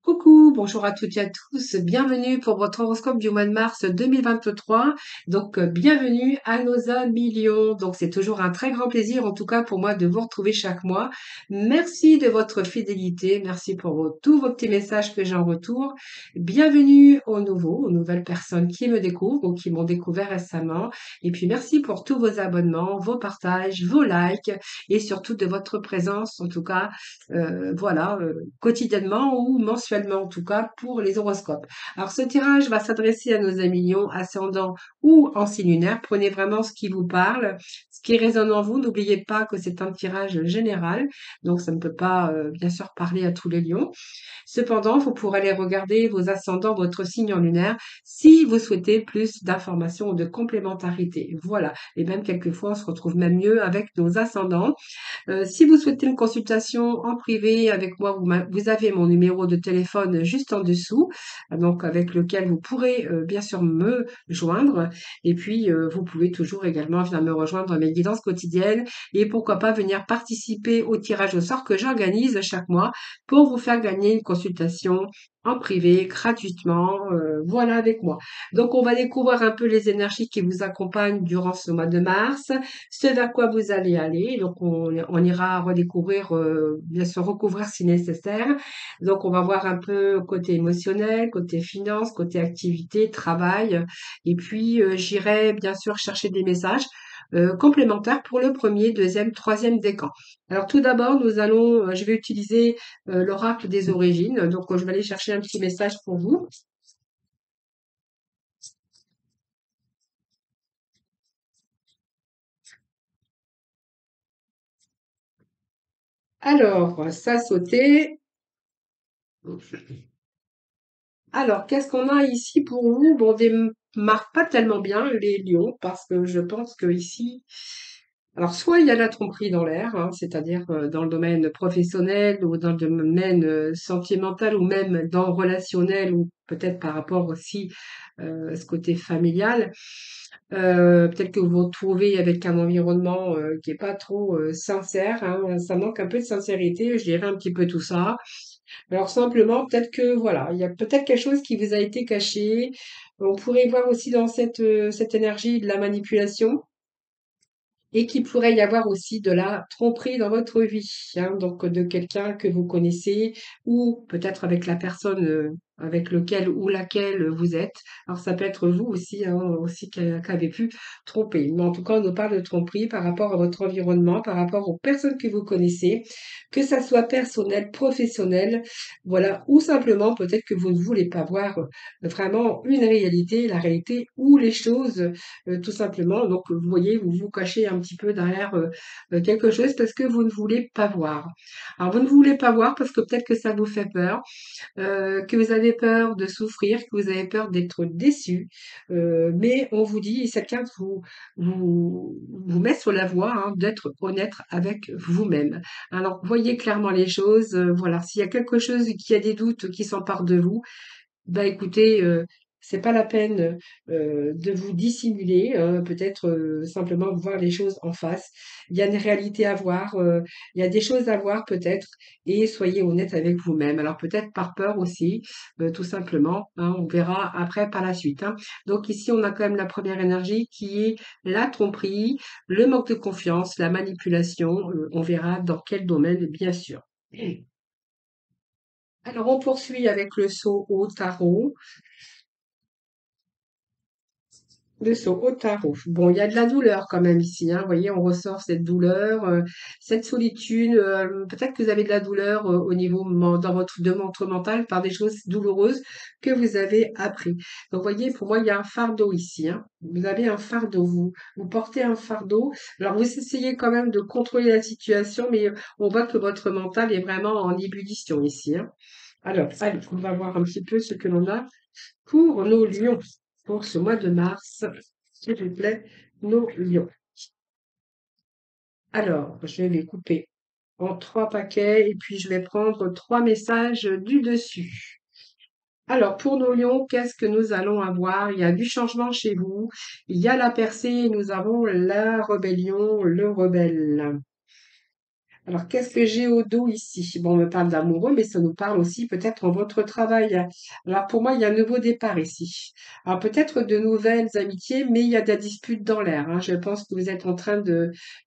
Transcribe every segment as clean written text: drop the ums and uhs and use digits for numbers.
Coucou, bonjour à toutes et à tous, bienvenue pour votre horoscope du mois de mars 2023. Bienvenue à nos amis Lions. Donc, c'est toujours un très grand plaisir, en tout cas pour moi, de vous retrouver chaque mois. Merci de votre fidélité, merci pour tous vos petits messages que j'ai en retour. Bienvenue aux nouveaux, aux nouvelles personnes qui me découvrent ou qui m'ont découvert récemment. Et puis, merci pour tous vos abonnements, vos partages, vos likes et surtout de votre présence, en tout cas quotidiennement ou mensuellement en tout cas pour les horoscopes. Alors ce tirage va s'adresser à nos amis lions, ascendant ou en signe lunaire. Prenez vraiment ce qui vous parle, ce qui résonne en vous. N'oubliez pas que c'est un tirage général, donc ça ne peut pas bien sûr parler à tous les lions. Cependant, vous pourrez aller regarder vos ascendants, votre signe en lunaire, si vous souhaitez plus d'informations ou de complémentarité. Voilà. Et même quelquefois, on se retrouve même mieux avec nos ascendants. Si vous souhaitez une consultation en privé avec moi, vous avez mon numéro de téléphone juste en dessous, donc avec lequel vous pourrez bien sûr me joindre. Et puis, vous pouvez toujours également venir me rejoindre dans mes guidances quotidiennes et pourquoi pas venir participer au tirage au sort que j'organise chaque mois pour vous faire gagner une consultation en privé, gratuitement, voilà avec moi. Donc, on va découvrir un peu les énergies qui vous accompagnent durant ce mois de mars, ce vers quoi vous allez aller. Donc, on ira redécouvrir, bien sûr, recouvrir si nécessaire. Donc, on va voir un peu côté émotionnel, côté finance, côté activité, travail. Et puis, j'irai bien sûr chercher des messages complémentaires pour le premier, deuxième, troisième décan. Alors, tout d'abord, je vais utiliser l'oracle des origines. Donc, je vais aller chercher un petit message pour vous. Alors, ça a sauté. Alors, qu'est-ce qu'on a ici pour vous? Bon, démarre pas tellement bien les lions parce que je pense que ici, alors soit il y a la tromperie dans l'air, hein, c'est-à-dire dans le domaine professionnel ou dans le domaine sentimental ou même dans le relationnel ou peut-être par rapport aussi à ce côté familial. Peut-être que vous vous retrouvez avec un environnement qui est pas trop sincère, hein, ça manque un peu de sincérité, je dirais un petit peu tout ça. Alors simplement, peut-être que voilà, il y a peut-être quelque chose qui vous a été caché. On pourrait voir aussi dans cette énergie de la manipulation et qu'il pourrait y avoir aussi de la tromperie dans votre vie, hein, donc de quelqu'un que vous connaissez ou peut-être avec la personne avec lequel ou laquelle vous êtes. Alors ça peut être vous aussi, hein, aussi qu'avez pu tromper. Mais en tout cas, on nous parle de tromperie par rapport à votre environnement, par rapport aux personnes que vous connaissez, que ça soit personnel, professionnel, voilà, ou simplement peut-être que vous ne voulez pas voir vraiment une réalité, la réalité ou les choses tout simplement. Donc, vous voyez, vous vous cachez un petit peu derrière quelque chose parce que vous ne voulez pas voir. Alors, vous ne voulez pas voir parce que peut-être que ça vous fait peur, que vous avez peur de souffrir, que vous avez peur d'être déçu. Mais on vous dit, quelqu'un vous met sur la voie hein, d'être honnête avec vous-même. Alors, voyez clairement les choses. Voilà, s'il y a quelque chose qui a des doutes qui s'emparent de vous, bah écoutez, c'est pas la peine, de vous dissimuler, peut-être, simplement voir les choses en face. Il y a une réalité à voir, il y a des choses à voir peut-être et soyez honnête avec vous-même. Alors peut-être par peur aussi, tout simplement, hein, on verra après par la suite, hein. Donc ici, on a quand même la première énergie qui est la tromperie, le manque de confiance, la manipulation, on verra dans quel domaine bien sûr. Alors on poursuit avec le saut au tarot. Le saut au tarot. Bon, il y a de la douleur quand même ici, hein. Vous voyez, on ressort cette douleur, cette solitude. Peut-être que vous avez de la douleur au niveau dans votre de votre mental par des choses douloureuses que vous avez appris. Donc, vous voyez, pour moi, il y a un fardeau ici, hein. Vous avez un fardeau, vous portez un fardeau. Alors, vous essayez quand même de contrôler la situation, mais on voit que votre mental est vraiment en ébullition ici, hein. Alors, allez, on va voir un petit peu ce que l'on a pour nos lions pour ce mois de mars, s'il vous plaît, nos lions. Alors, je vais les couper en trois paquets et puis je vais prendre trois messages du dessus. Alors, pour nos lions, qu'est-ce que nous allons avoir? Il y a du changement chez vous, il y a la percée, nous avons la rébellion, le rebelle. Alors, qu'est-ce que j'ai au dos ici? Bon, on me parle d'amoureux, mais ça nous parle aussi peut-être en votre travail. Alors, pour moi, il y a un nouveau départ ici. Alors, peut-être de nouvelles amitiés, mais il y a de la dispute dans l'air, hein. Je pense que vous êtes en train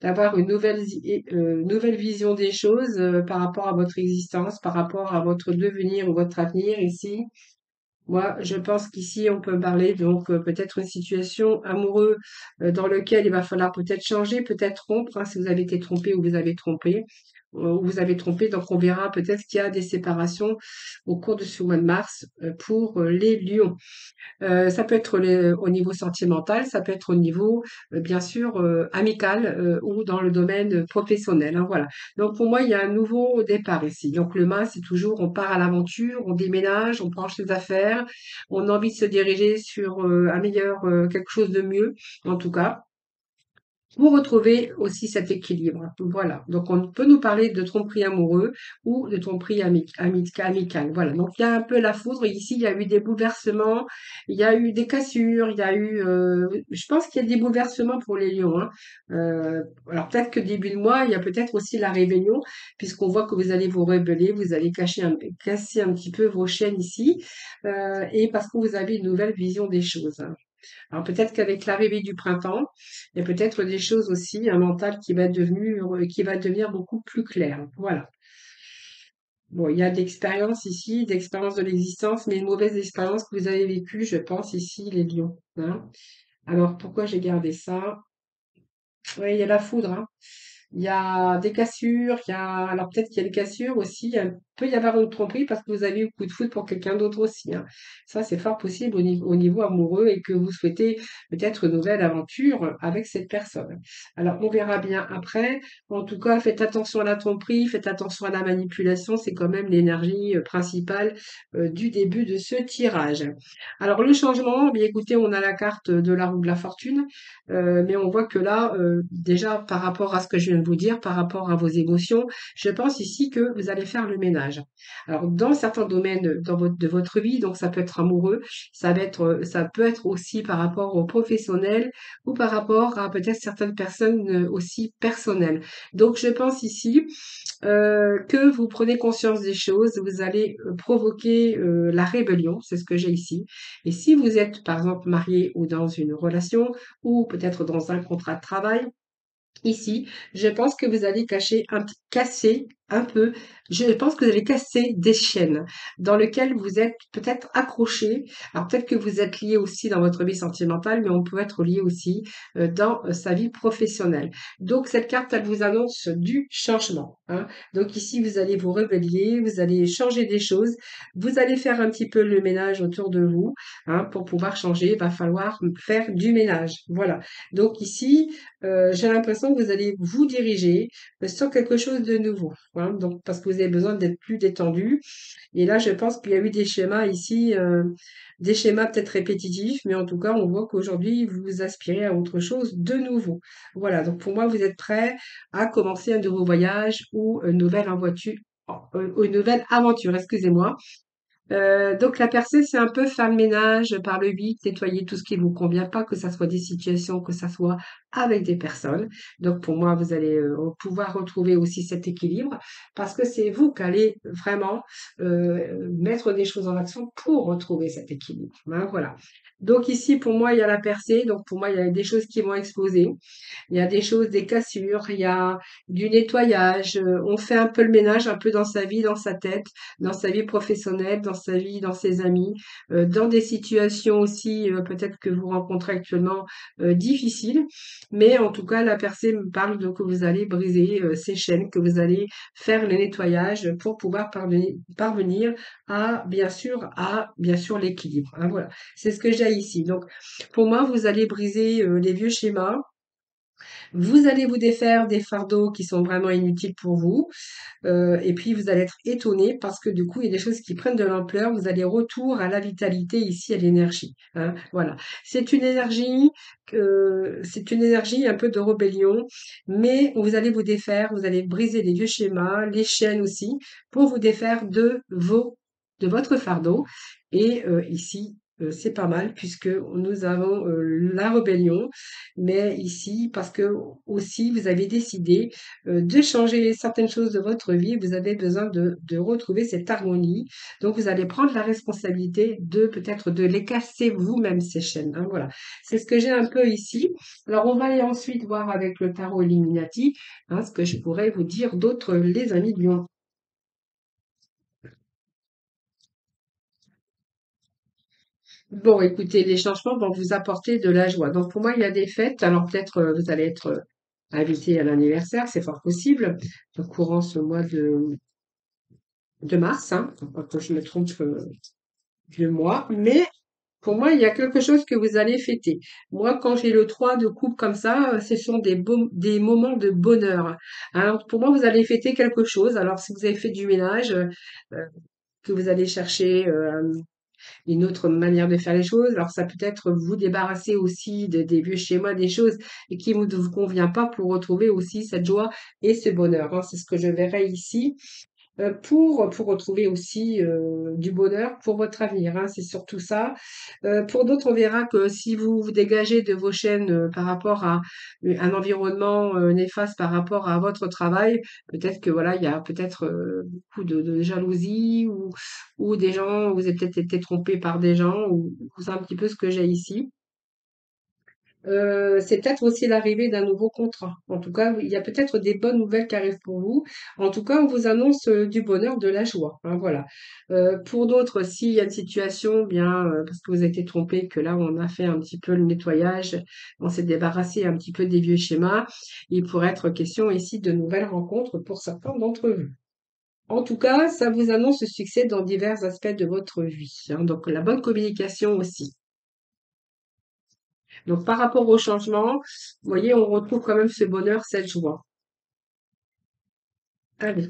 d'avoir une nouvelle vision des choses par rapport à votre existence, par rapport à votre devenir ou votre avenir ici. Moi, je pense qu'ici, on peut parler donc peut-être une situation amoureuse dans laquelle il va falloir peut-être changer, peut-être rompre, hein, si vous avez été trompé ou vous avez trompé, ou vous avez trompé. Donc, on verra peut-être qu'il y a des séparations au cours de ce mois de mars pour les lions. Ça peut être au niveau sentimental, ça peut être au niveau, bien sûr, amical ou dans le domaine professionnel, hein, voilà. Donc pour moi, il y a un nouveau départ ici. Donc le mât, c'est toujours on part à l'aventure, on déménage, on branche ses affaires, on a envie de se diriger sur un meilleur, quelque chose de mieux, en tout cas. Pour retrouver aussi cet équilibre. Voilà. Donc, on peut nous parler de tromperie amoureux ou de tromperie amicale. Voilà. Donc, il y a un peu la foudre. Ici, il y a eu des bouleversements, il y a eu des cassures, il y a eu, je pense qu'il y a des bouleversements pour les lions, hein. Alors, peut-être que début de mois, il y a peut-être aussi la rébellion, puisqu'on voit que vous allez vous rebeller, vous allez casser un petit peu vos chaînes ici, et parce que vous avez une nouvelle vision des choses, hein. Alors peut-être qu'avec l'arrivée du printemps, il y a peut-être des choses aussi, un mental qui va devenir beaucoup plus clair. Voilà. Bon, il y a de l'expérience ici, d'expérience de l'existence, mais une mauvaise expérience que vous avez vécue, je pense, ici, les lions, hein. Alors pourquoi j'ai gardé ça? Oui, il y a la foudre, hein. Il y a des cassures, alors peut-être qu'il y a des cassures aussi, il peut y avoir une tromperie parce que vous avez eu coup de foudre pour quelqu'un d'autre aussi, hein. Ça, c'est fort possible au niveau amoureux et que vous souhaitez peut-être une nouvelle aventure avec cette personne. Alors, on verra bien après. En tout cas, faites attention à la tromperie, faites attention à la manipulation. C'est quand même l'énergie principale du début de ce tirage. Alors, le changement, bien écoutez, on a la carte de la roue de la fortune. Mais on voit que là, déjà par rapport à ce que je viens de vous dire, par rapport à vos émotions, je pense ici que vous allez faire le ménage. Alors dans certains domaines de votre vie, donc ça peut être amoureux, ça peut être aussi par rapport aux professionnels ou par rapport à peut-être certaines personnes aussi personnelles. Donc je pense ici que vous prenez conscience des choses, vous allez provoquer la rébellion, c'est ce que j'ai ici. Et si vous êtes par exemple marié ou dans une relation, ou peut-être dans un contrat de travail, ici, je pense que vous allez casser un peu, je pense que vous allez casser des chaînes dans lesquelles vous êtes peut-être accroché. Alors peut-être que vous êtes lié aussi dans votre vie sentimentale, mais on peut être lié aussi dans sa vie professionnelle. Donc cette carte, elle vous annonce du changement, hein. Donc ici, vous allez vous réveiller, vous allez changer des choses, vous allez faire un petit peu le ménage autour de vous, hein. Pour pouvoir changer, il va falloir faire du ménage. Voilà. Donc ici, j'ai l'impression que vous allez vous diriger sur quelque chose de nouveau, hein, donc parce que vous avez besoin d'être plus détendu. Et là, je pense qu'il y a eu des schémas ici, des schémas peut-être répétitifs, mais en tout cas, on voit qu'aujourd'hui, vous aspirez à autre chose de nouveau. Voilà, donc pour moi, vous êtes prêt à commencer un nouveau voyage ou une nouvelle aventure, excusez-moi. Donc la percée, c'est un peu faire le ménage par le 8, nettoyer tout ce qui vous convient pas, que ça soit des situations, que ça soit avec des personnes. Donc pour moi, vous allez pouvoir retrouver aussi cet équilibre parce que c'est vous qui allez vraiment mettre des choses en action pour retrouver cet équilibre, hein, voilà. Donc ici, pour moi, il y a la percée. Donc pour moi, il y a des choses qui vont exploser. Il y a des choses, des cassures, il y a du nettoyage. On fait un peu le ménage, un peu dans sa vie, dans sa tête, dans sa vie professionnelle, dans sa vie, dans ses amis, dans des situations aussi peut-être que vous rencontrez actuellement difficiles. Mais en tout cas, la percée me parle de que vous allez briser ces chaînes, que vous allez faire le nettoyage pour pouvoir parvenir à bien sûr l'équilibre, hein, voilà, c'est ce que j'ai ici. Donc pour moi, vous allez briser les vieux schémas, vous allez vous défaire des fardeaux qui sont vraiment inutiles pour vous, et puis vous allez être étonné parce que du coup, il y a des choses qui prennent de l'ampleur. Vous allez retour à la vitalité ici, à l'énergie, hein, voilà. C'est une énergie un peu de rébellion, mais vous allez vous défaire, vous allez briser les vieux schémas, les chaînes aussi, pour vous défaire de votre fardeau. Et ici, c'est pas mal puisque nous avons la rébellion, mais ici, parce que aussi vous avez décidé de changer certaines choses de votre vie, vous avez besoin de retrouver cette harmonie. Donc, vous allez prendre la responsabilité de peut-être de les casser vous-même, ces chaînes, hein, voilà. C'est ce que j'ai un peu ici. Alors, on va aller ensuite voir avec le tarot Illuminati, hein, ce que je pourrais vous dire d'autres, les amis Lion. Bon, écoutez, les changements vont vous apporter de la joie. Donc, pour moi, il y a des fêtes. Alors, peut-être vous allez être invité à l'anniversaire, c'est fort possible, courant ce mois de mars, hein, faut pas que je me trompe de mois. Mais pour moi, il y a quelque chose que vous allez fêter. Moi, quand j'ai le 3 de coupe comme ça, ce sont des moments de bonheur. Hein. Pour moi, vous allez fêter quelque chose. Alors, si vous avez fait du ménage, que vous allez chercher une autre manière de faire les choses. Alors ça peut être vous débarrasser aussi des vieux schémas, des choses et qui ne vous convient pas pour retrouver aussi cette joie et ce bonheur, hein. C'est ce que je verrai ici pour retrouver aussi du bonheur pour votre avenir, hein. C'est surtout ça. Pour d'autres, on verra que si vous vous dégagez de vos chaînes par rapport à un environnement néfaste par rapport à votre travail, peut-être que voilà, il y a peut-être beaucoup de jalousie ou des gens, vous avez peut-être été trompé par des gens, ou c'est un petit peu ce que j'ai ici. C'est peut-être aussi l'arrivée d'un nouveau contrat. En tout cas, il y a peut-être des bonnes nouvelles qui arrivent pour vous. En tout cas, on vous annonce du bonheur, de la joie, hein, voilà. Pour d'autres, s'il y a une situation, bien parce que vous avez été trompé, que là on a fait un petit peu le nettoyage, on s'est débarrassé un petit peu des vieux schémas, il pourrait être question ici de nouvelles rencontres pour certains d'entre vous. En tout cas, ça vous annonce le succès dans divers aspects de votre vie, hein, donc la bonne communication aussi. Donc, par rapport au changement, vous voyez, on retrouve quand même ce bonheur, cette joie. Allez.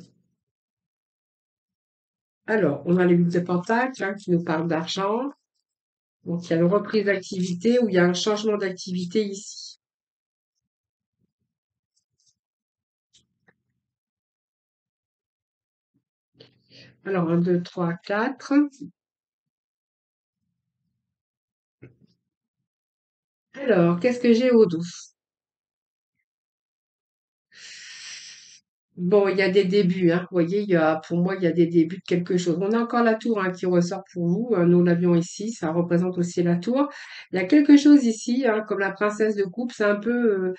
Alors, on a les 8 de Pentacle, hein, qui nous parle d'argent. Donc, il y a une reprise d'activité ou il y a un changement d'activité ici. Alors, un, 2, 3, 4. Alors, qu'est-ce que j'ai au dos? Bon, il y a des débuts, hein. Vous voyez, pour moi, il y a des débuts de quelque chose. On a encore la tour, hein, qui ressort pour vous. Nous l'avions ici, ça représente aussi la tour. Il y a quelque chose ici, hein, comme la princesse de coupe, c'est un peu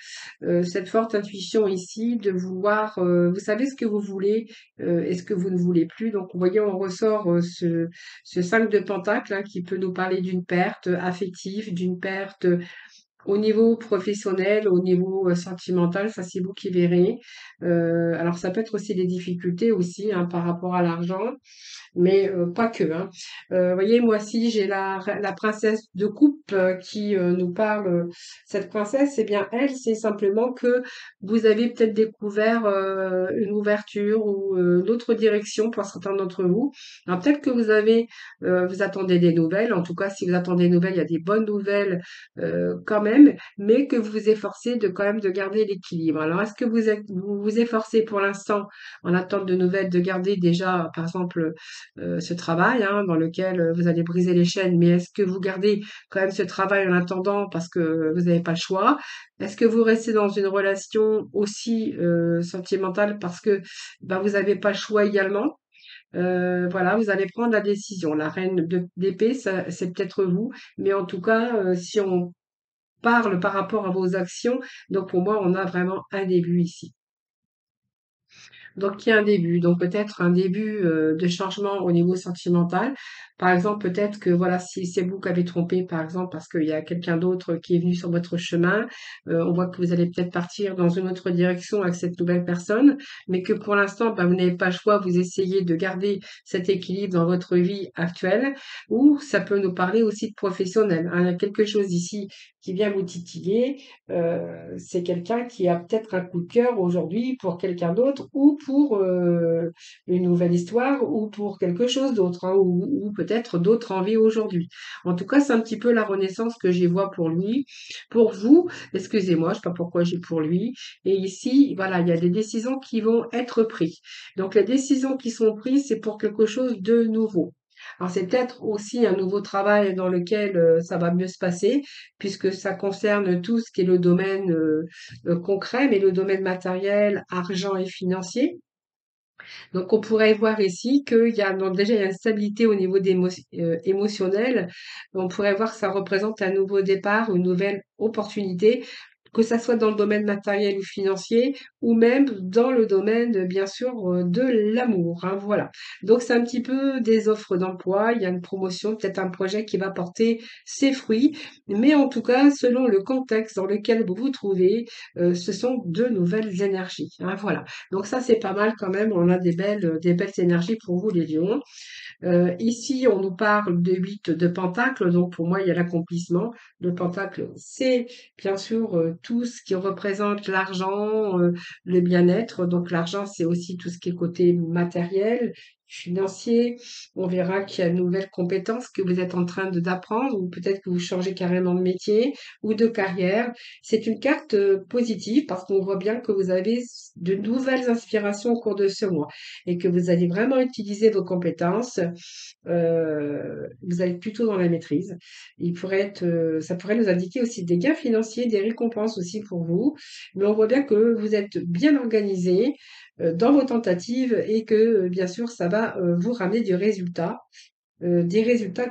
cette forte intuition ici de vouloir, vous savez ce que vous voulez et ce que vous ne voulez plus. Donc, vous voyez, on ressort ce 5 de pentacle, hein, qui peut nous parler d'une perte affective, d'une perte au niveau professionnel, au niveau sentimental, ça c'est vous qui verrez. Alors ça peut être aussi des difficultés aussi, hein, par rapport à l'argent, mais pas que, hein. Voyez, moi aussi, j'ai la princesse de coupe qui nous parle. Cette princesse, eh bien, elle, c'est simplement que vous avez peut-être découvert une ouverture ou une autre direction pour certains d'entre vous. Alors peut-être que vous attendez des nouvelles. En tout cas, si vous attendez des nouvelles, il y a des bonnes nouvelles quand même, mais que vous vous efforcez de quand même de garder l'équilibre. Alors, est-ce que vous vous efforcez pour l'instant, en attente de nouvelles, de garder déjà, par exemple, ce travail, hein, dans lequel vous allez briser les chaînes, mais est-ce que vous gardez quand même ce travail en attendant parce que vous n'avez pas le choix? Est-ce que vous restez dans une relation aussi sentimentale parce que ben, vous n'avez pas le choix également? Voilà, vous allez prendre la décision. La reine d'épée, c'est peut-être vous, mais en tout cas, si on parle par rapport à vos actions, donc pour moi, on a vraiment un début ici. Donc, il y a un début. Donc, peut-être un début de changement au niveau sentimental. Par exemple, peut-être que voilà, si c'est vous qui avez trompé, par exemple, parce qu'il y a quelqu'un d'autre qui est venu sur votre chemin, on voit que vous allez peut-être partir dans une autre direction avec cette nouvelle personne, mais que pour l'instant, ben, vous n'avez pas le choix, vous essayez de garder cet équilibre dans votre vie actuelle, ou ça peut nous parler aussi de professionnel, hein. Il y a quelque chose ici qui vient vous titiller, c'est quelqu'un qui a peut-être un coup de cœur aujourd'hui pour quelqu'un d'autre ou pour une nouvelle histoire ou pour quelque chose d'autre, hein, ou peut-être d'autres envies aujourd'hui. En tout cas, c'est un petit peu la renaissance que j'y vois pour lui. Pour vous, excusez-moi, je sais pas pourquoi j'ai pour lui. Et ici, voilà, il y a des décisions qui vont être prises. Donc, les décisions qui sont prises, c'est pour quelque chose de nouveau. Alors c'est peut-être aussi un nouveau travail dans lequel ça va mieux se passer, puisque ça concerne tout ce qui est le domaine concret, mais le domaine matériel, argent et financier. Donc, on pourrait voir ici qu'il y a donc déjà il y a une stabilité au niveau émotionnel. On pourrait voir que ça représente un nouveau départ, une nouvelle opportunité, que ça soit dans le domaine matériel ou financier, ou même dans le domaine, bien sûr, de l'amour, hein, voilà. Donc, c'est un petit peu des offres d'emploi. Il y a une promotion, peut-être un projet qui va porter ses fruits. Mais en tout cas, selon le contexte dans lequel vous vous trouvez, ce sont de nouvelles énergies, hein, voilà. Donc ça, c'est pas mal quand même. On a des belles énergies pour vous, les lions. Ici, on nous parle de 8 de pentacles. Donc pour moi, il y a l'accomplissement. Le pentacle, c'est bien sûr tout ce qui représente l'argent, le bien-être. Donc l'argent, c'est aussi tout ce qui est côté matériel, financier. On verra qu'il y a de nouvelles compétences que vous êtes en train d'apprendre ou peut-être que vous changez carrément de métier ou de carrière. C'est une carte positive parce qu'on voit bien que vous avez de nouvelles inspirations au cours de ce mois et que vous allez vraiment utiliser vos compétences. Vous allez plutôt dans la maîtrise. Ça pourrait nous indiquer aussi des gains financiers, des récompenses aussi pour vous. Mais on voit bien que vous êtes bien organisé dans vos tentatives et que, bien sûr, ça va vous ramener des résultats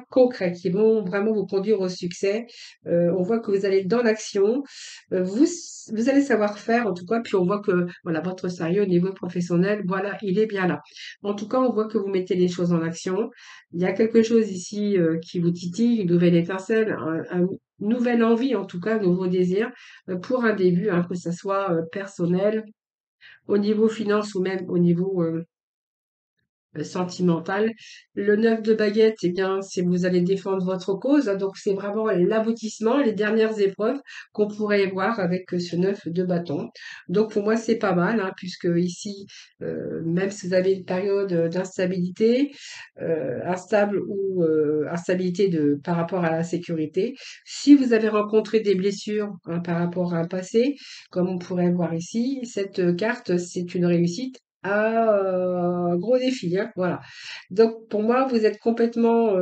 concrets qui vont vraiment vous conduire au succès. On voit que vous allez dans l'action, vous allez savoir faire en tout cas, puis on voit que voilà votre sérieux au niveau professionnel, voilà, il est bien là. En tout cas, on voit que vous mettez les choses en action. Il y a quelque chose ici qui vous titille, une nouvelle étincelle, une nouvelle envie, en tout cas, un nouveau désir pour un début, hein, que ça soit personnel, au niveau finance ou même au niveau sentimentale. Le 9 de baguette, eh bien, c'est vous allez défendre votre cause, hein, donc c'est vraiment l'aboutissement, les dernières épreuves qu'on pourrait voir avec ce 9 de bâton. Donc pour moi, c'est pas mal, hein, puisque ici, même si vous avez une période d'instabilité, instable ou instabilité par rapport à la sécurité, si vous avez rencontré des blessures hein, par rapport à un passé, comme on pourrait voir ici, cette carte, c'est une réussite un gros défi, hein, voilà. Donc pour moi, vous êtes complètement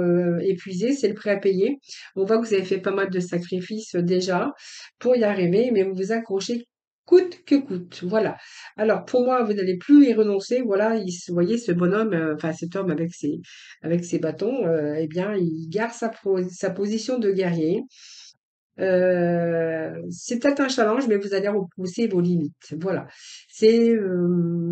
épuisé, c'est le prêt à payer. On voit que vous avez fait pas mal de sacrifices déjà pour y arriver, mais vous vous accrochez coûte que coûte. Voilà. Alors pour moi, vous n'allez plus y renoncer. Voilà, vous voyez ce bonhomme, enfin cet homme avec ses bâtons, eh bien, il garde sa position de guerrier. C'est peut-être un challenge, mais vous allez repousser vos limites. Voilà. C'est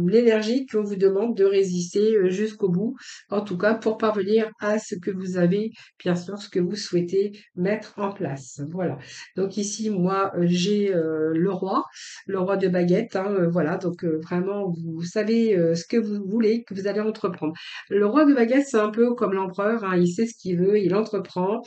l'énergie qu'on vous demande de résister jusqu'au bout, en tout cas pour parvenir à ce que vous avez, bien sûr, ce que vous souhaitez mettre en place. Voilà. Donc ici, moi, j'ai le roi de baguette. Hein, voilà. Donc vraiment, vous savez ce que vous voulez, que vous allez entreprendre. Le roi de baguette, c'est un peu comme l'empereur. Hein, il sait ce qu'il veut, il entreprend.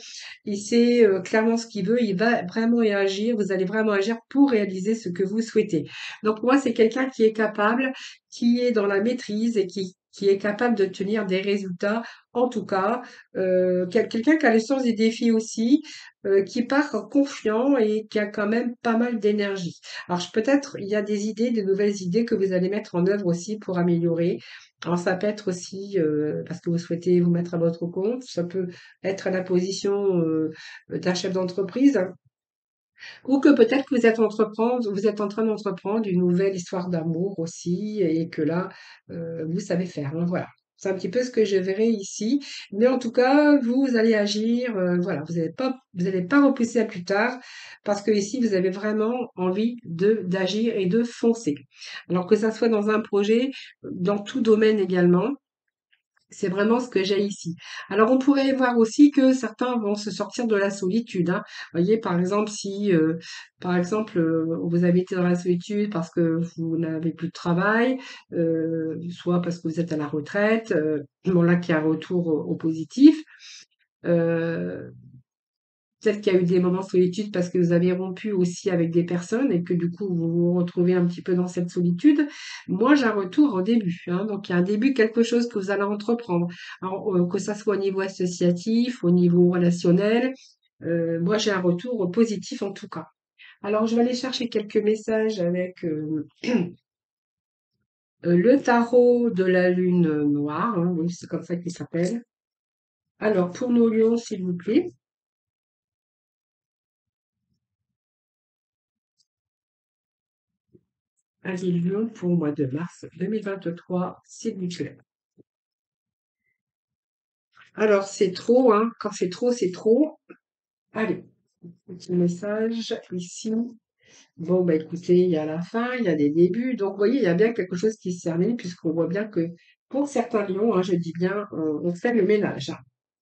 Il sait clairement ce qu'il veut, il va vraiment y agir, vous allez vraiment agir pour réaliser ce que vous souhaitez. Donc moi, c'est quelqu'un qui est capable, qui est dans la maîtrise et qui est capable de tenir des résultats, en tout cas, quelqu'un qui a le sens des défis aussi, qui part confiant et qui a quand même pas mal d'énergie. Alors peut-être il y a des idées, des nouvelles idées que vous allez mettre en œuvre aussi pour améliorer. Alors ça peut être aussi parce que vous souhaitez vous mettre à votre compte, ça peut être à la position d'un chef d'entreprise, ou que peut-être que vous êtes en train d'entreprendre une nouvelle histoire d'amour aussi, et que là, vous savez faire, hein, voilà. C'est un petit peu ce que je verrai ici. Mais en tout cas, vous allez agir, voilà, vous n'allez pas repousser à plus tard, parce que ici, vous avez vraiment envie d'agir et de foncer. Alors que ça soit dans un projet, dans tout domaine également. C'est vraiment ce que j'ai ici. Alors, on pourrait voir aussi que certains vont se sortir de la solitude, hein. Vous voyez, par exemple, si, par exemple, vous avez été dans la solitude parce que vous n'avez plus de travail, soit parce que vous êtes à la retraite, bon là, qu'il y a un retour au positif. Euh, Peut-être qu'il y a eu des moments de solitude parce que vous avez rompu aussi avec des personnes et que du coup vous vous retrouvez un petit peu dans cette solitude. Moi, j'ai un retour au début, hein. Donc il y a un début, quelque chose que vous allez entreprendre. Alors, que ça soit au niveau associatif, au niveau relationnel, moi j'ai un retour positif en tout cas. Alors je vais aller chercher quelques messages avec le tarot de la lune noire, hein, oui, c'est comme ça qu'il s'appelle. Alors, pour nos lions, s'il vous plaît, allez, lion pour le mois de mars 2023, s'il vous plaît. Alors, c'est trop, hein. Quand c'est trop, c'est trop. Allez, petit message ici. Bon, bah écoutez, il y a la fin, il y a des débuts. Donc, vous voyez, il y a bien quelque chose qui se termine, puisqu'on voit bien que pour certains lions, hein, je dis bien, on fait le ménage, hein.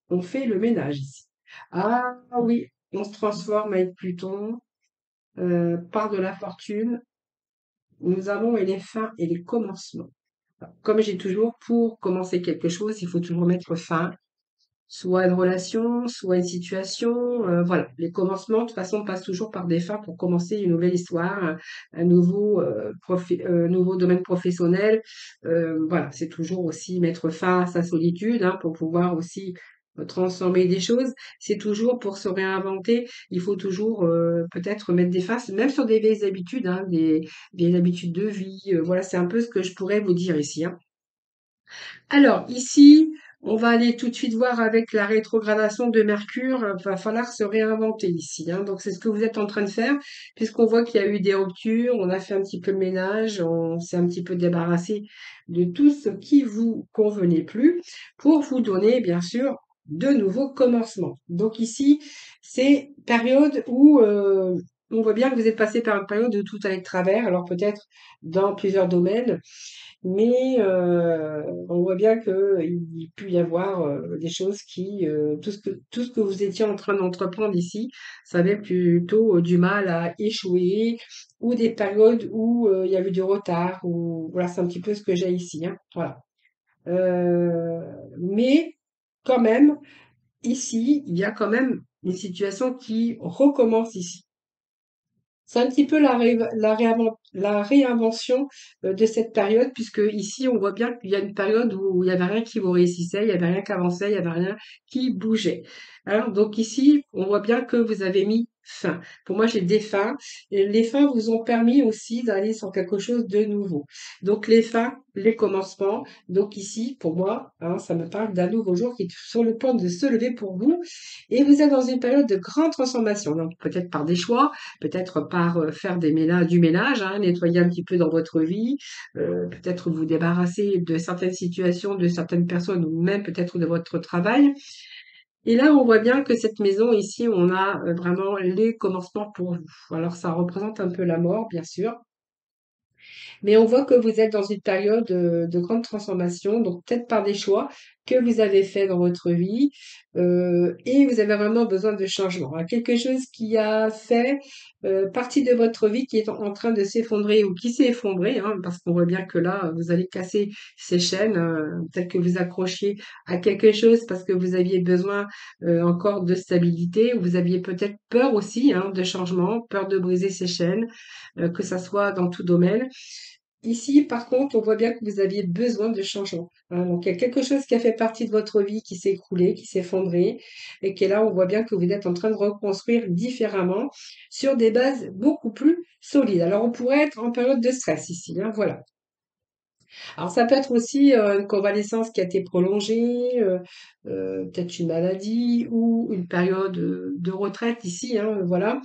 On fait le ménage ici. Ah oui, on se transforme avec Pluton, par de la fortune. Nous avons et les fins et les commencements. Comme j'ai toujours, pour commencer quelque chose, il faut toujours mettre fin, soit une relation, soit une situation. Voilà, les commencements, de toute façon, passent toujours par des fins pour commencer une nouvelle histoire, un nouveau, nouveau domaine professionnel. Voilà, c'est toujours aussi mettre fin à sa solitude, hein, pour pouvoir aussi transformer des choses. C'est toujours pour se réinventer. Il faut toujours peut-être mettre des fins, même sur des vieilles habitudes, hein, des vieilles habitudes de vie. Voilà, c'est un peu ce que je pourrais vous dire ici, hein. Alors, ici, on va aller tout de suite voir avec la rétrogradation de Mercure. Va falloir se réinventer ici, hein. Donc, c'est ce que vous êtes en train de faire, puisqu'on voit qu'il y a eu des ruptures, on a fait un petit peu le ménage, on s'est un petit peu débarrassé de tout ce qui vous convenait plus pour vous donner, bien sûr, de nouveaux commencements. Donc, ici, c'est période où on voit bien que vous êtes passé par une période où tout allait de travers, alors peut-être dans plusieurs domaines. Mais on voit bien qu'il peut y avoir des choses qui, tout ce que vous étiez en train d'entreprendre ici, ça avait plutôt du mal à échouer, ou des périodes où il y avait du retard, ou voilà, c'est un petit peu ce que j'ai ici, hein, voilà. Euh, mais quand même, ici, il y a quand même une situation qui recommence ici. C'est un petit peu la réinvention de cette période, puisque ici, on voit bien qu'il y a une période où il n'y avait rien qui vous réussissait, il n'y avait rien qui avançait, il n'y avait rien qui bougeait. Alors, donc ici, on voit bien que vous avez mis fin. Pour moi, j'ai des fins. Et les fins vous ont permis aussi d'aller sur quelque chose de nouveau. Donc, les fins, les commencements. Donc ici, pour moi, hein, ça me parle d'un nouveau jour qui est sur le point de se lever pour vous. Et vous êtes dans une période de grande transformation. Donc, peut-être par des choix, peut-être par faire du ménage, hein, nettoyer un petit peu dans votre vie, peut-être vous débarrasser de certaines situations, de certaines personnes ou même peut-être de votre travail. Et là, on voit bien que cette maison ici, on a vraiment les commencements pour vous. Alors, ça représente un peu la mort, bien sûr. Mais on voit que vous êtes dans une période de grande transformation, donc peut-être par des choix que vous avez faits dans votre vie, et vous avez vraiment besoin de changement, hein. Quelque chose qui a fait partie de votre vie qui est en train de s'effondrer ou qui s'est effondré, hein, parce qu'on voit bien que là, vous allez casser ces chaînes, peut-être que vous accrochiez à quelque chose parce que vous aviez besoin encore de stabilité, ou vous aviez peut-être peur aussi, hein, de changement, peur de briser ces chaînes, que ça soit dans tout domaine. Ici, par contre, on voit bien que vous aviez besoin de changement, hein. Donc, il y a quelque chose qui a fait partie de votre vie qui s'est écroulé, qui s'est effondré, et qui est là, on voit bien que vous êtes en train de reconstruire différemment sur des bases beaucoup plus solides. Alors, on pourrait être en période de stress ici, hein, voilà. Alors, ça peut être aussi une convalescence qui a été prolongée, peut-être une maladie ou une période de retraite ici, hein, voilà,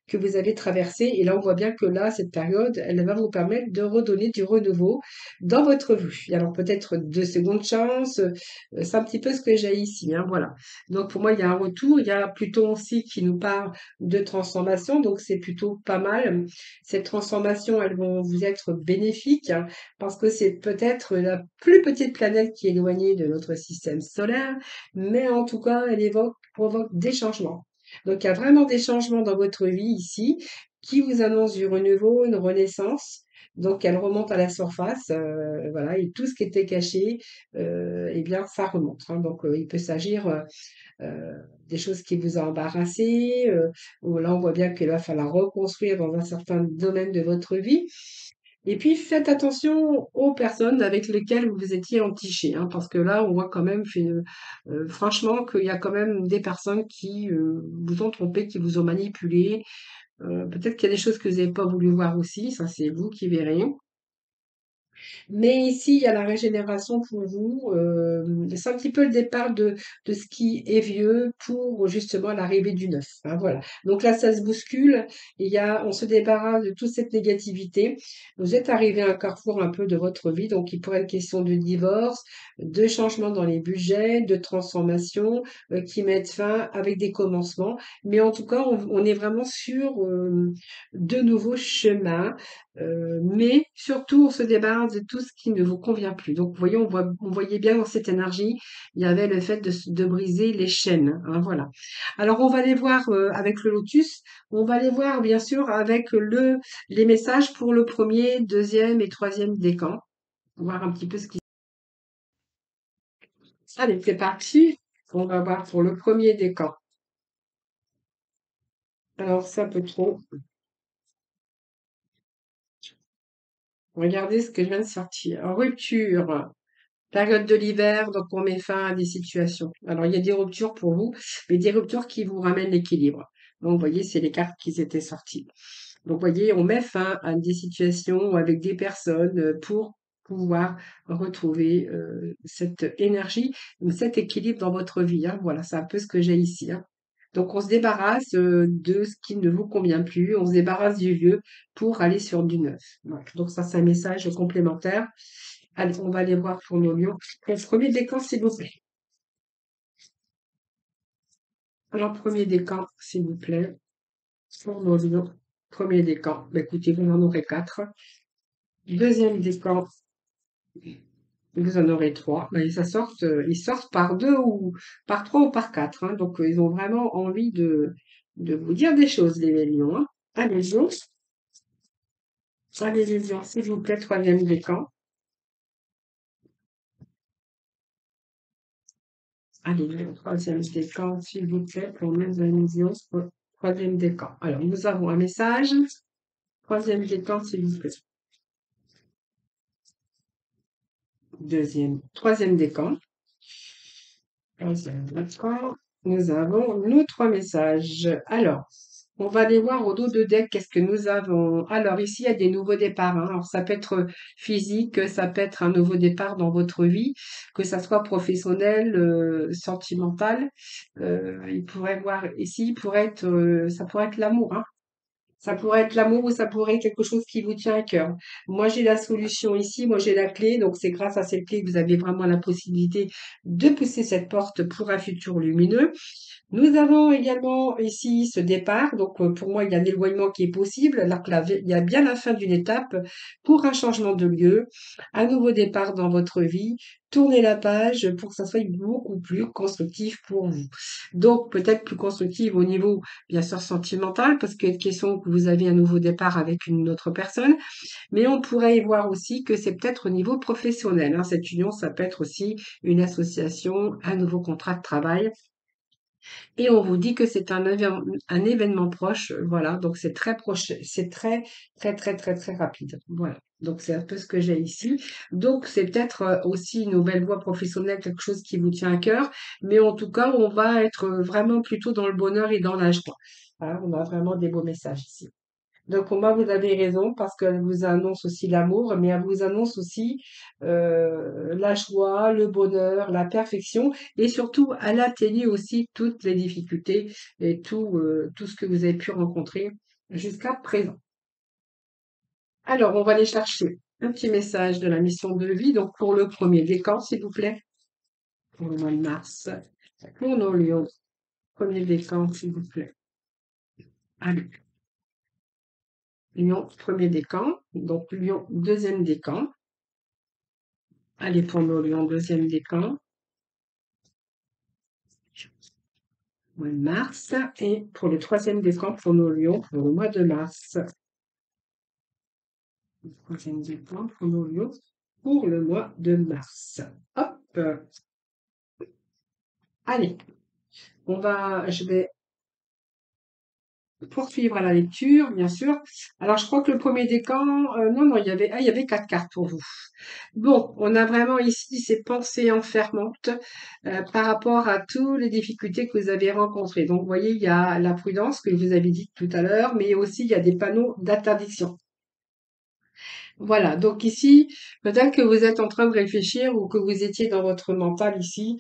que vous avez traversé. Et là, on voit bien que là, cette période, elle va vous permettre de redonner du renouveau dans votre vie. Et alors, peut-être de secondes chances, c'est un petit peu ce que j'ai ici, hein, voilà. Donc, pour moi, il y a un retour. Il y a Pluton aussi qui nous parle de transformation. Donc, c'est plutôt pas mal. Cette transformation, elles vont vous être bénéfiques, hein, parce que c'est peut-être la plus petite planète qui est éloignée de notre système solaire, mais en tout cas, provoque des changements. Donc, il y a vraiment des changements dans votre vie ici qui vous annoncent du renouveau, une renaissance. Donc, elle remonte à la surface, voilà, et tout ce qui était caché, eh bien, ça remonte, hein. Donc, il peut s'agir des choses qui vous ont embarrassé, ou là, on voit bien qu'il va falloir reconstruire dans un certain domaine de votre vie. Et puis, faites attention aux personnes avec lesquelles vous étiez entiché, hein, parce que là, on voit quand même, franchement, qu'il y a quand même des personnes qui vous ont trompé, qui vous ont manipulé. Peut-être qu'il y a des choses que vous n'avez pas voulu voir aussi, ça c'est vous qui verrez. Mais ici, il y a la régénération pour vous. C'est un petit peu le départ de ce qui est vieux pour justement l'arrivée du neuf, hein, voilà. Donc là, ça se bouscule. On se débarrasse de toute cette négativité. Vous êtes arrivé à un carrefour un peu de votre vie. Donc, il pourrait être question de divorce, de changement dans les budgets, de transformation qui mettent fin avec des commencements. Mais en tout cas, on est vraiment sur de nouveaux chemins. Mais surtout, on se débarrasse de tout ce qui ne vous convient plus. Donc, vous voyez, on voyait bien dans cette énergie, il y avait le fait de briser les chaînes, hein, voilà. Alors, on va les voir avec le lotus. On va les voir, bien sûr, avec les messages pour le premier, deuxième et troisième décan. Voir un petit peu ce qui... Allez, c'est parti. On va voir pour le premier décan. Alors, c'est un peu trop. Regardez ce que je viens de sortir. Rupture. Période de l'hiver, donc on met fin à des situations. Alors, il y a des ruptures pour vous, mais des ruptures qui vous ramènent l'équilibre. Donc, vous voyez, c'est les cartes qui étaient sorties. Donc, vous voyez, on met fin à des situations avec des personnes pour pouvoir retrouver cette énergie, cet équilibre dans votre vie, hein. Voilà, c'est un peu ce que j'ai ici, hein. Donc, on se débarrasse de ce qui ne vous convient plus, on se débarrasse du vieux pour aller sur du neuf. Voilà. Donc, ça, c'est un message complémentaire. Allez, on va aller voir pour nos lions. Le premier décan, s'il vous plaît. Alors, premier décan, s'il vous plaît, pour nos lions. Premier décan. Bah, écoutez, vous en aurez 4. Deuxième décan, vous en aurez 3. Bah, ils sortent par 2 ou par 3 ou par 4, hein. Donc, ils ont vraiment envie de vous dire des choses, les lions, hein. Allez, lions. Allez, les lions, s'il vous plaît, troisième décan. Allez, le troisième décan, s'il vous plaît, pour nos amis lions. Troisième décan. Alors, nous avons un message. Troisième décan, s'il vous plaît. Troisième décan. Troisième décan. Nous avons nos 3 messages. Alors, on va aller voir au dos de deck qu'est-ce que nous avons. Alors, ici, il y a des nouveaux départs, hein. Alors, ça peut être physique, ça peut être un nouveau départ dans votre vie, que ça soit professionnel, sentimental. Il pourrait voir ici, ça pourrait être l'amour, hein. Ça pourrait être l'amour ou ça pourrait être quelque chose qui vous tient à cœur. Moi, j'ai la solution ici, moi j'ai la clé, donc c'est grâce à cette clé que vous avez vraiment la possibilité de pousser cette porte pour un futur lumineux. Nous avons également ici ce départ, donc pour moi il y a un éloignement qui est possible, alors que il y a bien la fin d'une étape pour un changement de lieu, un nouveau départ dans votre vie, tournez la page pour que ça soit beaucoup plus constructif pour vous. Donc peut-être plus constructif au niveau bien sûr sentimental, parce qu'il y a une question que vous avez un nouveau départ avec une autre personne, mais on pourrait y voir aussi que c'est peut-être au niveau professionnel, hein. Cette union, ça peut être aussi une association, un nouveau contrat de travail. Et on vous dit que c'est un événement proche, voilà, donc c'est très proche, c'est très, très, très, très, très rapide. Voilà. Donc c'est un peu ce que j'ai ici. Donc c'est peut-être aussi une nouvelle voie professionnelle, quelque chose qui vous tient à cœur, mais en tout cas, on va être vraiment plutôt dans le bonheur et dans la joie. Hein, on a vraiment des beaux messages ici. Donc pour moi, vous avez raison parce qu'elle vous annonce aussi l'amour, mais elle vous annonce aussi la joie, le bonheur, la perfection et surtout elle atténue aussi toutes les difficultés et tout ce que vous avez pu rencontrer jusqu'à présent. Alors, on va aller chercher un petit message de la mission de vie. Donc pour le premier décan, s'il vous plaît, pour le mois de mars, pour nos lions, premier décan, s'il vous plaît. Allez. Lion, premier décan. Donc Lion, deuxième décan. Allez, pour nos lions, deuxième décan, mois de mars. Et pour le troisième décan, pour nos lions, pour le mois de mars. Le troisième décan, pour nos lions, pour le mois de mars. Hop. Allez, je vais poursuivre à la lecture, bien sûr. Alors, je crois que le premier décan, non, il y avait 4 cartes pour vous. Bon, on a vraiment ici ces pensées enfermantes par rapport à toutes les difficultés que vous avez rencontrées. Donc, vous voyez, il y a la prudence que je vous avais dit tout à l'heure, mais aussi il y a des panneaux d'interdiction. Voilà, donc ici, peut-être que vous êtes en train de réfléchir ou que vous étiez dans votre mental ici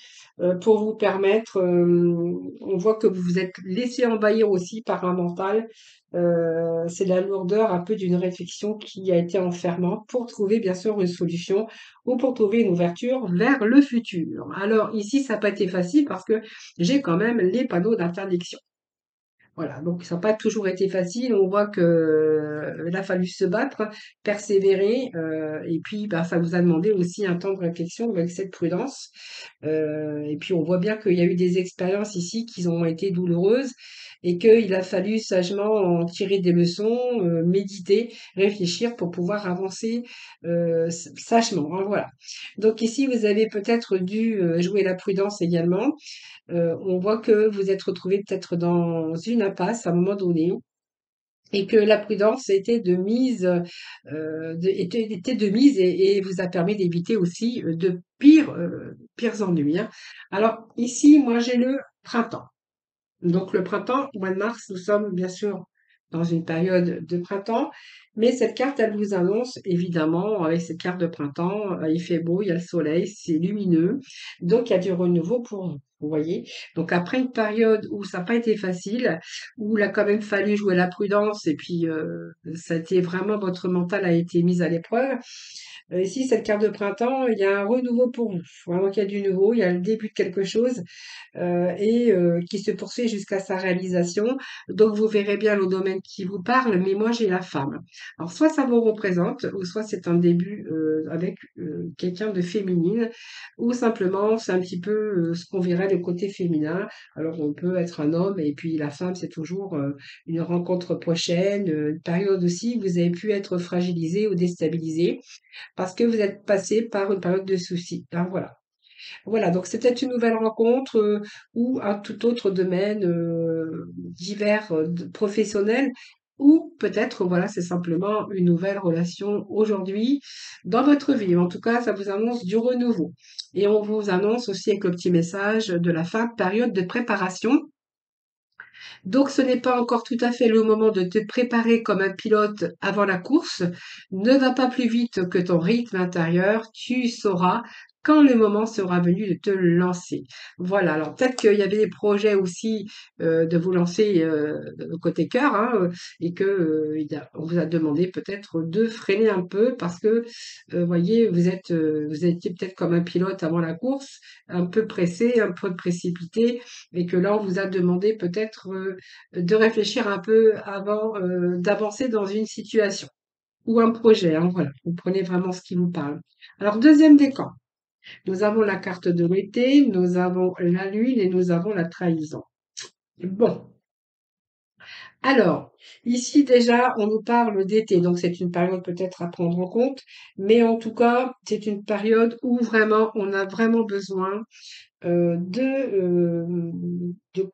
pour vous permettre, on voit que vous vous êtes laissé envahir aussi par un mental. C'est la lourdeur un peu d'une réflexion qui a été enfermante pour trouver bien sûr une solution ou pour trouver une ouverture vers le futur. Alors ici, ça n'a pas été facile parce que j'ai quand même les panneaux d'interdiction. Voilà, donc ça n'a pas toujours été facile. On voit que il a fallu se battre, persévérer, et puis bah, ça vous a demandé aussi un temps de réflexion avec cette prudence. Et puis on voit bien qu'il y a eu des expériences ici qui ont été douloureuses et qu'il a fallu sagement en tirer des leçons, méditer, réfléchir pour pouvoir avancer sagement, hein, voilà. Donc ici, vous avez peut-être dû jouer la prudence également. On voit que vous êtes retrouvé peut-être dans une impasse à un moment donné et que la prudence était de mise, était de mise et vous a permis d'éviter aussi de pires ennuis, hein. Alors ici, moi j'ai le printemps. Donc le printemps, au mois de mars, nous sommes bien sûr dans une période de printemps, mais cette carte, elle vous annonce évidemment, avec cette carte de printemps, il fait beau, il y a le soleil, c'est lumineux, donc il y a du renouveau pour vous. Vous voyez? Donc après une période où ça n'a pas été facile, où il a quand même fallu jouer la prudence et puis ça a été vraiment votre mental a été mis à l'épreuve. Ici, cette carte de printemps, il y a un renouveau pour vous. Vraiment qu'il y a du nouveau, il y a le début de quelque chose et qui se poursuit jusqu'à sa réalisation. Donc vous verrez bien le domaine qui vous parle, mais moi j'ai la femme. Alors soit ça vous représente, ou soit c'est un début avec quelqu'un de féminine, ou simplement c'est un petit peu ce qu'on verrait le côté féminin. Alors on peut être un homme, et puis la femme c'est toujours une rencontre prochaine, une période aussi où vous avez pu être fragilisé ou déstabilisé parce que vous êtes passé par une période de soucis. Hein, voilà. Voilà, donc c'est peut-être une nouvelle rencontre ou un tout autre domaine divers professionnel ou peut-être voilà, c'est simplement une nouvelle relation aujourd'hui dans votre vie. En tout cas, ça vous annonce du renouveau. Et on vous annonce aussi avec le petit message de la fin de période de préparation. Donc ce n'est pas encore tout à fait le moment de te préparer comme un pilote avant la course. Ne va pas plus vite que ton rythme intérieur. Tu sauras quand le moment sera venu de te lancer. Voilà, alors peut-être qu'il y avait des projets aussi de vous lancer côté cœur hein, et que on vous a demandé peut-être de freiner un peu parce que voyez, vous étiez peut-être comme un pilote avant la course, un peu pressé, un peu précipité et que là on vous a demandé peut-être de réfléchir un peu avant d'avancer dans une situation ou un projet, hein, voilà. Vous prenez vraiment ce qui vous parle. Alors, deuxième décan, nous avons la carte de l'été, nous avons la lune et nous avons la trahison. Bon, alors, ici déjà, on nous parle d'été, donc c'est une période peut-être à prendre en compte, mais en tout cas, c'est une période où vraiment on a vraiment besoin de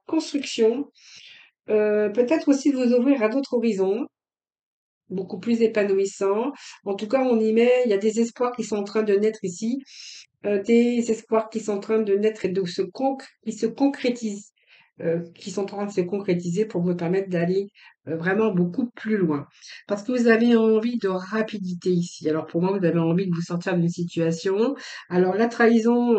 construction, peut-être aussi de vous ouvrir à d'autres horizons, beaucoup plus épanouissant. En tout cas, on y met, il y a des espoirs qui sont en train de naître ici, des espoirs qui sont en train de naître et qui se concrétisent, qui sont en train de se concrétiser pour vous permettre d'aller vraiment beaucoup plus loin. Parce que vous avez envie de rapidité ici. Alors pour moi, vous avez envie de vous sortir d'une situation. Alors la trahison,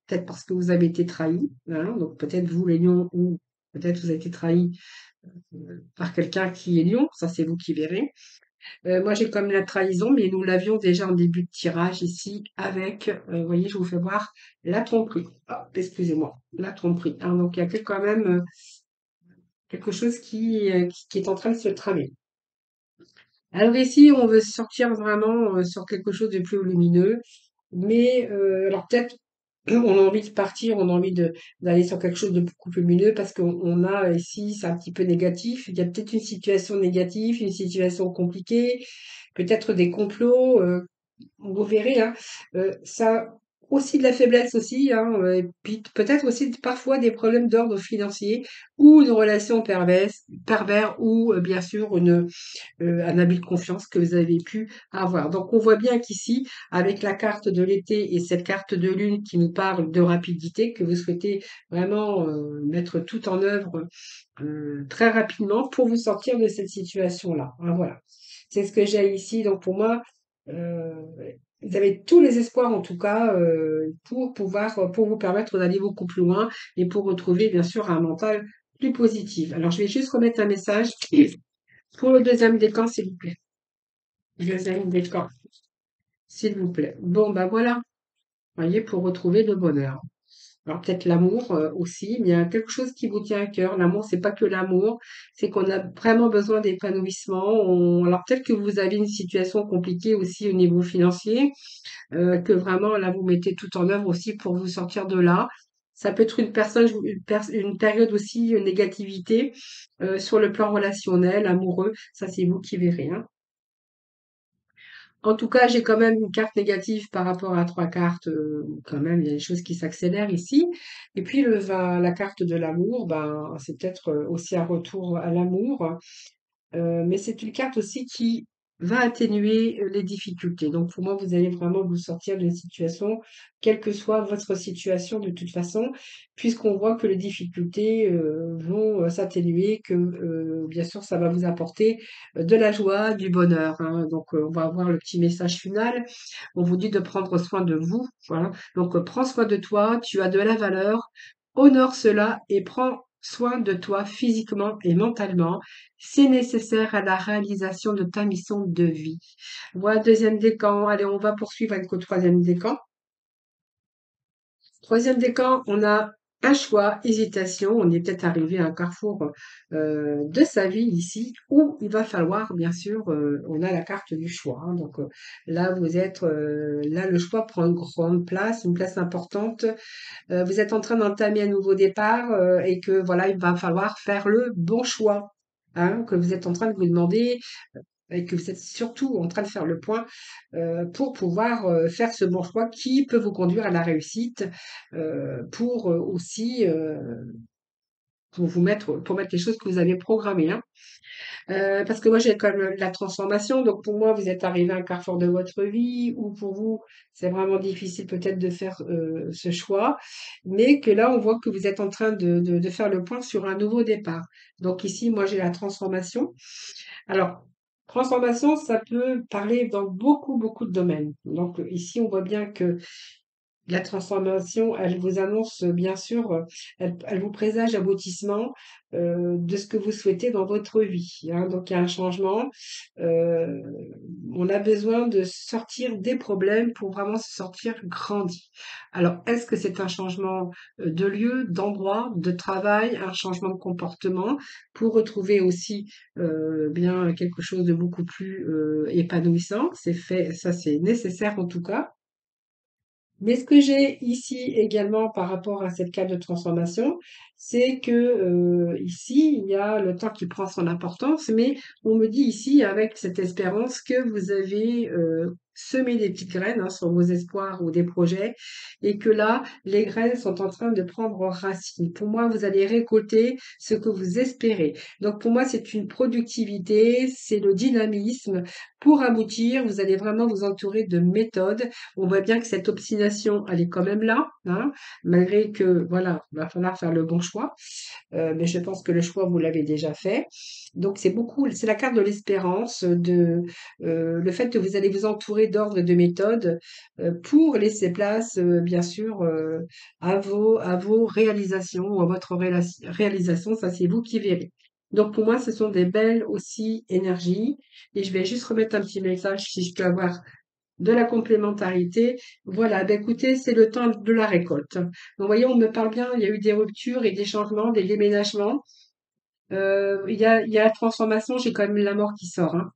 peut-être parce que vous avez été trahi, hein, donc peut-être vous les lions ou peut-être vous avez été trahi par quelqu'un qui est lion, ça c'est vous qui verrez. Moi, j'ai comme la trahison, mais nous l'avions déjà en début de tirage ici avec, vous voyez, je vous fais voir la tromperie. Ah, excusez-moi, la tromperie. Hein, donc, il y a quand même quelque chose qui est en train de se tramer. Alors ici, on veut sortir vraiment sur quelque chose de plus lumineux, mais alors peut-être on a envie de partir, on a envie d'aller sur quelque chose de beaucoup plus lumineux parce qu'on a ici, c'est un petit peu négatif. Il y a peut-être une situation négative, une situation compliquée, peut-être des complots. Vous verrez, hein, ça aussi de la faiblesse aussi, hein, et puis peut-être aussi parfois des problèmes d'ordre financier ou une relation pervers ou bien sûr un abus de confiance que vous avez pu avoir. Donc on voit bien qu'ici, avec la carte de l'été et cette carte de lune qui nous parle de rapidité, que vous souhaitez vraiment mettre tout en œuvre très rapidement pour vous sortir de cette situation-là. Hein, voilà. C'est ce que j'ai ici. Donc pour moi, Euh, vous avez tous les espoirs en tout cas pour pouvoir, pour vous permettre d'aller beaucoup plus loin et pour retrouver bien sûr un mental plus positif. Alors je vais juste remettre un message pour le deuxième décan, s'il vous plaît. Deuxième décan, s'il vous plaît. Bon, ben voilà, vous voyez, pour retrouver le bonheur. Alors peut-être l'amour aussi, mais il y a quelque chose qui vous tient à cœur. L'amour, c'est pas que l'amour, c'est qu'on a vraiment besoin d'épanouissement. Alors peut-être que vous avez une situation compliquée aussi au niveau financier, que vraiment là vous mettez tout en œuvre aussi pour vous sortir de là. Ça peut être une personne, une période aussi, une négativité sur le plan relationnel, amoureux. Ça, c'est vous qui verrez, hein. En tout cas, j'ai quand même une carte négative par rapport à trois cartes. Quand même, il y a des choses qui s'accélèrent ici. Et puis la carte de l'amour, ben, c'est peut-être aussi un retour à l'amour. Mais c'est une carte aussi qui va atténuer les difficultés. Donc pour moi, vous allez vraiment vous sortir d'une situation, quelle que soit votre situation de toute façon, puisqu'on voit que les difficultés vont s'atténuer, que bien sûr, ça va vous apporter de la joie, du bonheur, hein. Donc on va avoir le petit message final. On vous dit de prendre soin de vous. Voilà. Donc prends soin de toi, tu as de la valeur, honore cela et prends soin de toi physiquement et mentalement. C'est nécessaire à la réalisation de ta mission de vie. Voilà, deuxième décan. Allez, on va poursuivre avec le troisième décan. Troisième décan, on a un choix, hésitation. On est peut-être arrivé à un carrefour de sa vie ici où il va falloir, bien sûr, on a la carte du choix, hein. Donc là, vous êtes, là, le choix prend une grande place, une place importante. Vous êtes en train d'entamer un nouveau départ et que voilà, il va falloir faire le bon choix. Hein, que vous êtes en train de vous demander et que vous êtes surtout en train de faire le point pour pouvoir faire ce bon choix qui peut vous conduire à la réussite pour aussi pour mettre les choses que vous avez programmées, hein. Parce que moi, j'ai quand même la transformation. Donc, pour moi, vous êtes arrivé à un carrefour de votre vie ou pour vous, c'est vraiment difficile peut-être de faire ce choix. Mais que là, on voit que vous êtes en train de faire le point sur un nouveau départ. Donc, ici, moi, j'ai la transformation. Alors, transformation, ça peut parler dans beaucoup, beaucoup de domaines. Donc, ici, on voit bien que la transformation, elle vous annonce bien sûr, elle vous présage l'aboutissement de ce que vous souhaitez dans votre vie, hein. Donc il y a un changement. euh, on a besoin de sortir des problèmes pour vraiment se sortir grandi. Alors, est-ce que c'est un changement de lieu, d'endroit, de travail, un changement de comportement pour retrouver aussi bien quelque chose de beaucoup plus épanouissant? C'est fait, ça c'est nécessaire en tout cas. Mais ce que j'ai ici également par rapport à cette carte de transformation, c'est que ici, il y a le temps qui prend son importance, mais on me dit ici, avec cette espérance, que vous avez semé des petites graines, hein, sur vos espoirs ou des projets, et que là, les graines sont en train de prendre racine. Pour moi, vous allez récolter ce que vous espérez. Donc pour moi, c'est une productivité, c'est le dynamisme. Pour aboutir, vous allez vraiment vous entourer de méthodes. On voit bien que cette obstination, elle est quand même là, hein, malgré que, voilà, il va falloir faire le bon choix. Mais je pense que le choix, vous l'avez déjà fait. Donc, c'est beaucoup, c'est la carte de l'espérance, le fait que vous allez vous entourer d'ordres et de méthodes pour laisser place, bien sûr, à vos réalisations ou à votre réalisation. Ça, c'est vous qui verrez. Donc, pour moi, ce sont des belles aussi énergies. Et je vais juste remettre un petit message si je peux avoir de la complémentarité. Voilà, ben écoutez, c'est le temps de la récolte. Donc, vous voyez, on me parle bien, il y a eu des ruptures et des changements, des déménagements. Il y a la transformation, j'ai quand même la mort qui sort, hein.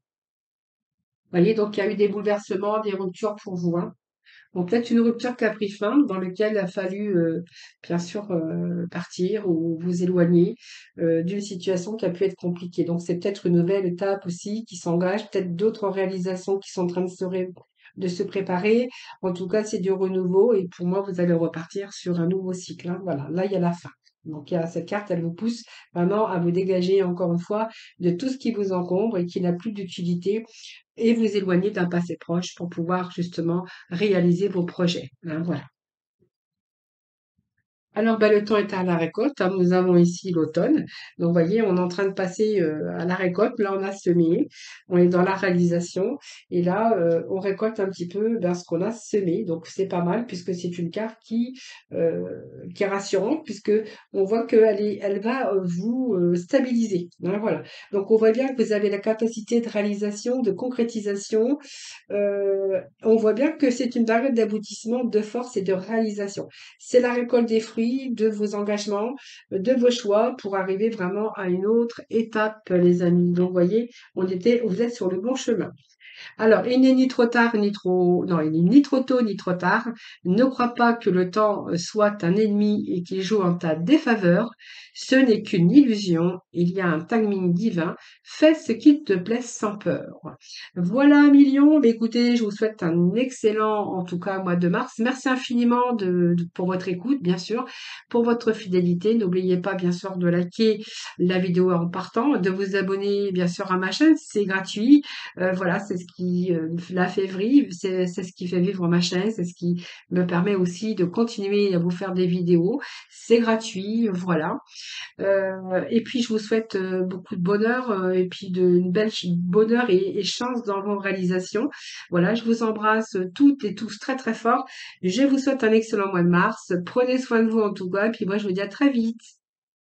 Vous voyez, donc il y a eu des bouleversements, des ruptures pour vous, hein. Donc peut-être une rupture qui a pris fin, dans laquelle il a fallu, bien sûr, partir ou vous éloigner d'une situation qui a pu être compliquée. Donc c'est peut-être une nouvelle étape aussi qui s'engage, peut-être d'autres réalisations qui sont en train de se préparer. En tout cas, c'est du renouveau et pour moi, vous allez repartir sur un nouveau cycle, hein. Voilà, là, il y a la fin. Donc, il y a cette carte, elle vous pousse vraiment à vous dégager, encore une fois, de tout ce qui vous encombre et qui n'a plus d'utilité et vous éloigner d'un passé proche pour pouvoir justement réaliser vos projets, hein, voilà. Alors, bah, le temps est à la récolte, hein. Nous avons ici l'automne. Donc, vous voyez, on est en train de passer à la récolte. Là, on a semé, on est dans la réalisation. Et là, on récolte un petit peu ben, ce qu'on a semé. Donc, c'est pas mal puisque c'est une carte euh, qui est rassurante puisque on voit elle va vous stabiliser, hein, voilà. Donc, on voit bien que vous avez la capacité de réalisation, de concrétisation. On voit bien que c'est une période d'aboutissement, de force et de réalisation. C'est la récolte des fruits de vos engagements, de vos choix pour arriver vraiment à une autre étape, les amis. Donc, vous voyez, vous êtes sur le bon chemin. Alors, il n'est ni trop tard, ni trop, non, il n'est ni trop tôt, ni trop tard. Ne crois pas que le temps soit un ennemi et qu'il joue en ta défaveur. Ce n'est qu'une illusion. Il y a un timing divin. Fais ce qui te plaît sans peur. Voilà, un million. Mais écoutez, je vous souhaite un excellent, en tout cas, mois de mars. Merci infiniment pour votre écoute, bien sûr, pour votre fidélité. N'oubliez pas, bien sûr, de liker la vidéo en partant, de vous abonner, bien sûr, à ma chaîne. C'est gratuit. Voilà, c'est ce qui la fait vivre, c'est ce qui fait vivre ma chaîne, c'est ce qui me permet aussi de continuer à vous faire des vidéos. C'est gratuit, voilà. Et puis je vous souhaite beaucoup de bonheur et puis une belle bonheur et chance dans vos réalisations. Voilà, je vous embrasse toutes et tous très très fort. Je vous souhaite un excellent mois de mars. Prenez soin de vous en tout cas, et puis moi je vous dis à très vite.